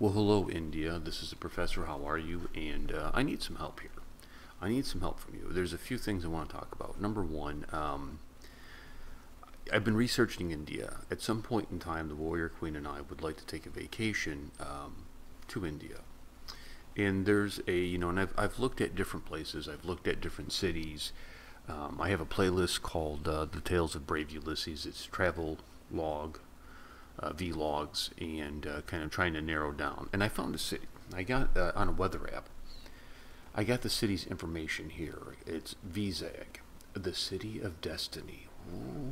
Well, hello, India. This is the professor. How are you? And I need some help here. I need some help from you. There's a few things I want to talk about. Number one, I've been researching India. At some point in time, the warrior queen and I would like to take a vacation to India. And there's and I've looked at different places. I've looked at different cities. I have a playlist called The Tales of Brave Ulysses. It's travel log, vlogs, and kind of trying to narrow down. And I found a city. I got on a weather app. I got the city's information here. It's Vizag, the city of destiny. Ooh.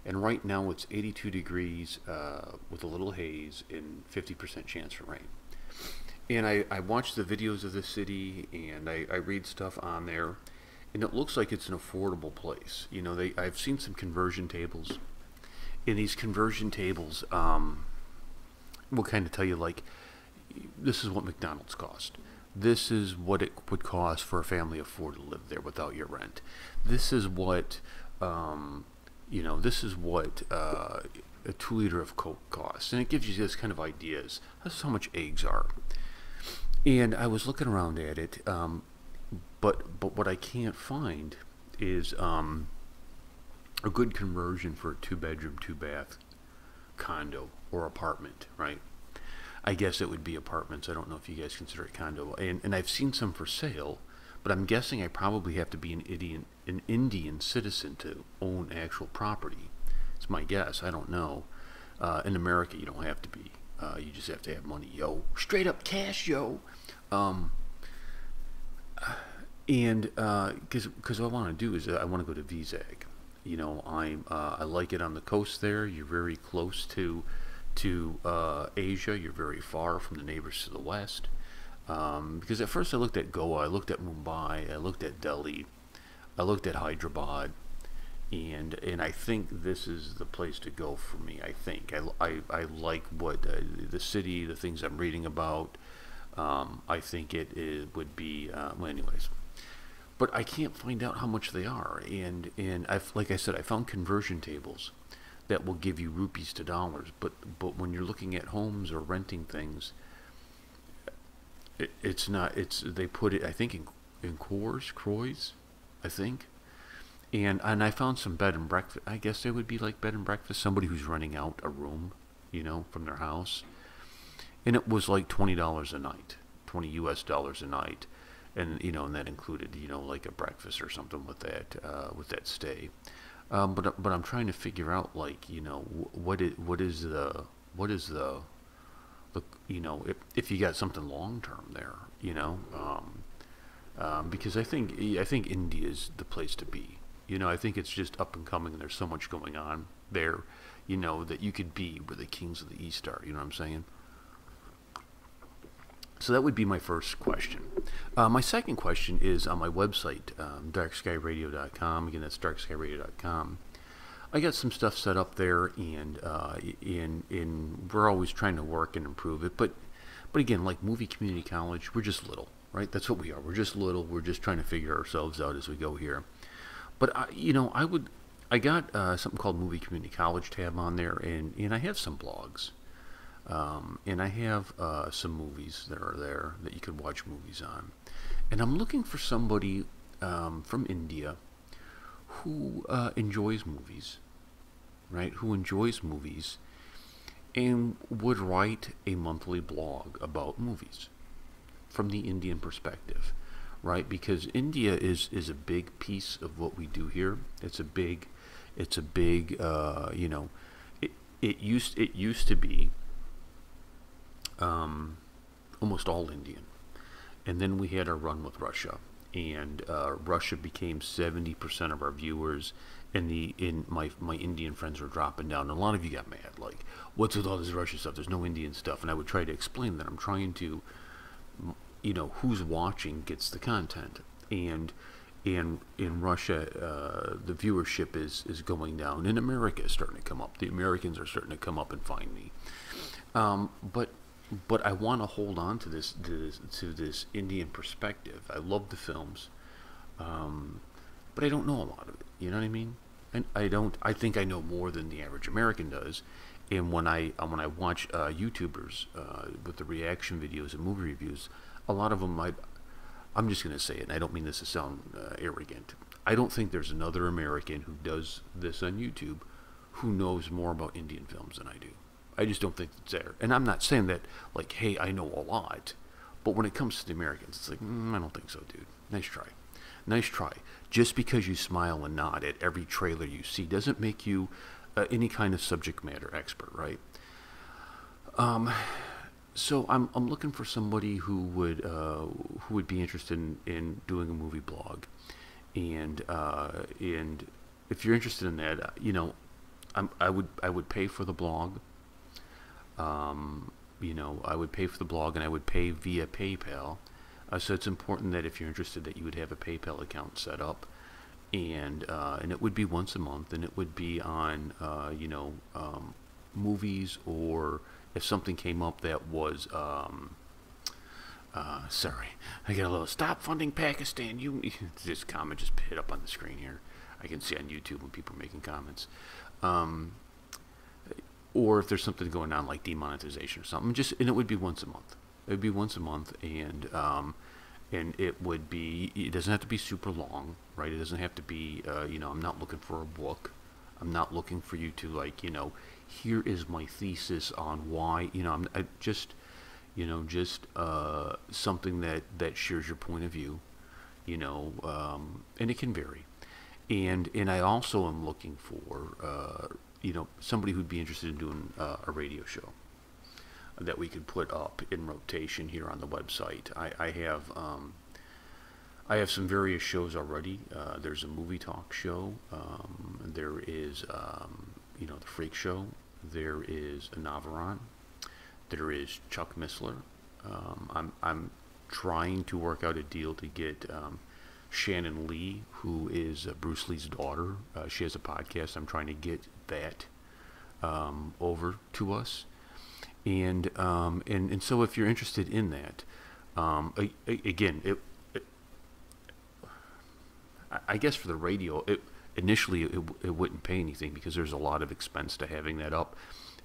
And right now it's 82 degrees with a little haze and 50% chance for rain. And I watch the videos of the city and I read stuff on there, and it looks like it's an affordable place. I've seen some conversion tables. In these conversion tables, will kind of tell you, like, this is what McDonald's cost. This is what it would cost for a family of four to live there without your rent. This is what, this is what a 2 liter of Coke costs. And it gives you this kind of ideas. That's how much eggs are. And I was looking around at it, but what I can't find is a good conversion for a 2 bedroom, 2 bath condo or apartment, right? I guess it would be apartments. I don't know if you guys consider it condo. And I've seen some for sale, but I'm guessing I probably have to be an Indian citizen to own actual property. It's my guess. I don't know. In America, you don't have to be. You just have to have money, yo. Straight up cash, yo. Because what I want to do is I want to go to Vizag. I like it on the coast there. You're very close to Asia. You're very far from the neighbors to the west. Because at first I looked at Goa, I looked at Mumbai, I looked at Delhi, I looked at Hyderabad, and I think this is the place to go for me. I think I like what the city, the things I'm reading about. I think it would be well, anyways. But I can't find out how much they are, and like I said, I found conversion tables that will give you rupees to dollars. But when you're looking at homes or renting things, it's not. They put it, I think, in croys, I think. And I found some bed and breakfast. I guess they would be like bed and breakfast. Somebody who's renting out a room, from their house, and it was like $20 a night, $20 a night, and and that included like a breakfast or something with that stay. But I'm trying to figure out, like, what is the if you got something long term there, because I think India is the place to be. I think it's just up and coming, and there's so much going on there, that you could be where the kings of the East are. You know what I'm saying? So that would be my first question. My second question is on my website, darkskyradio.com. Again, that's darkskyradio.com. I got some stuff set up there, and we're always trying to work and improve it. But again, like Movie Community College, we're just little, right? That's what we are. We're just little. We're just trying to figure ourselves out as we go here. But I got something called Movie Community College tab on there, and I have some blogs. And I have some movies that are there that you could watch movies on. And I'm looking for somebody from India who enjoys movies, right? Who enjoys movies and would write a monthly blog about movies from the Indian perspective, right? Because India is a big piece of what we do here. It's a big it used to be almost all Indian, and then we had our run with Russia, and Russia became 70% of our viewers, and my Indian friends were dropping down, and a lot of you got mad, like, what's with all this Russia stuff? There's no Indian stuff. And I would try to explain that I'm trying to, who's watching gets the content, and in Russia, the viewership is going down. In America, is starting to come up. The Americans are starting to come up and find me, but I want to hold on to this Indian perspective. I love the films, but I don't know a lot of it. You know what I mean? And I think I know more than the average American does, And when I watch YouTubers with the reaction videos and movie reviews, a lot of them I'm just going to say it, and I don't mean this to sound arrogant. I don't think there's another American who does this on YouTube who knows more about Indian films than I do. I just don't think it's there. And I'm not saying that, like, hey, I know a lot. But when it comes to the Americans, it's like, I don't think so, dude. Nice try. Nice try. Just because you smile and nod at every trailer you see doesn't make you any kind of subject matter expert, right? So I'm looking for somebody who would be interested in doing a movie blog, and if you're interested in that, I would pay for the blog. I would pay for the blog, and I would pay via PayPal. So it's important that if you're interested, that you would have a PayPal account set up, and it would be once a month, and it would be on movies, or if something came up that was sorry, I got a little stop funding Pakistan. This comment just hit up on the screen here. I can see on YouTube when people are making comments. Or if there's something going on like demonetization or something, and it would be once a month. It would be once a month, and it would be. It doesn't have to be super long, right? It doesn't have to be. I'm not looking for a book. I'm not looking for you to here is my thesis on why. Just something that shares your point of view. And it can vary. And I also am looking for somebody who'd be interested in doing a radio show that we could put up in rotation here on the website. I have some various shows already. There's a movie talk show. There is the Freak Show. There is a Navarron. There is Chuck Missler. I'm trying to work out a deal to get Shannon Lee, who is Bruce Lee's daughter. She has a podcast. I'm trying to get that over to us, and so if you're interested in that, again, I guess for the radio, initially it wouldn't pay anything because there's a lot of expense to having that up,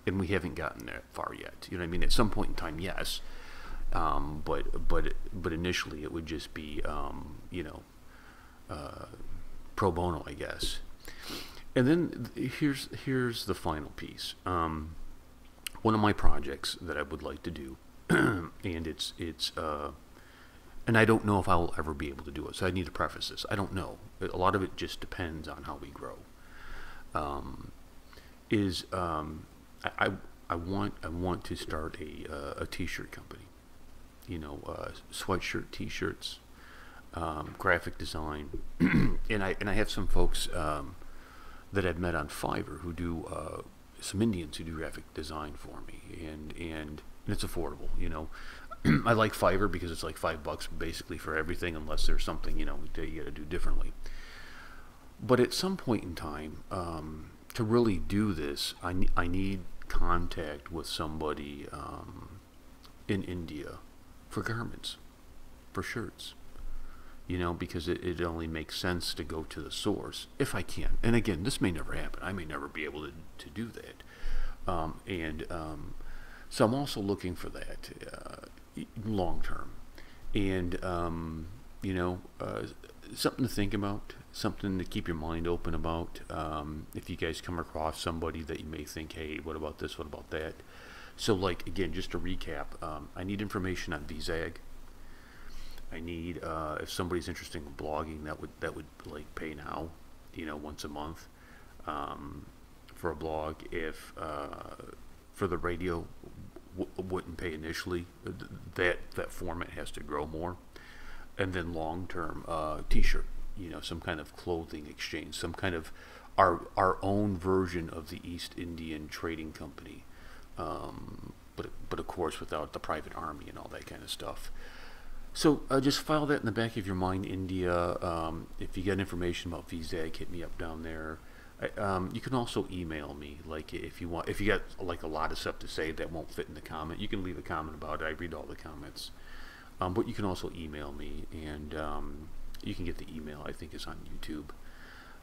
and we haven't gotten that far yet. You know what I mean? At some point in time, yes, but initially it would just be pro bono, I guess. And then here's the final piece. One of my projects that I would like to do, and it's and I don't know if I will ever be able to do it. So I need to preface this. I don't know. A lot of it just depends on how we grow. I want to start a T-shirt company. Sweatshirt, T-shirts, graphic design, and I have some folks that I've met on Fiverr who do some Indians who do graphic design for me, and it's affordable. I like Fiverr because it's like $5 basically for everything, unless there's something that you got to do differently. But at some point in time, to really do this, I need contact with somebody in India for garments, for shirts. Because it only makes sense to go to the source if I can. And again, this may never happen. I may never be able to do that. So I'm also looking for that long term. And something to think about, something to keep your mind open about. If you guys come across somebody that you may think, hey, what about this? What about that? So, again, just to recap, I need information on Vizag. I need if somebody's interested in blogging, that would pay now, once a month, for a blog. If for the radio, wouldn't pay initially. That format has to grow more, and then long term, T-shirt, some kind of clothing exchange, some kind of our own version of the East Indian Trading Company, but of course without the private army and all that kind of stuff. So just file that in the back of your mind, India. If you got information about Vizag, hit me up down there. You can also email me, if you want. If you got a lot of stuff to say that won't fit in the comment, you can leave a comment about it. I read all the comments. But you can also email me, and you can get the email. I think is on YouTube.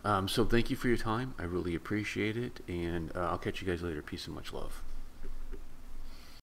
So thank you for your time. I really appreciate it, and I'll catch you guys later. Peace and much love.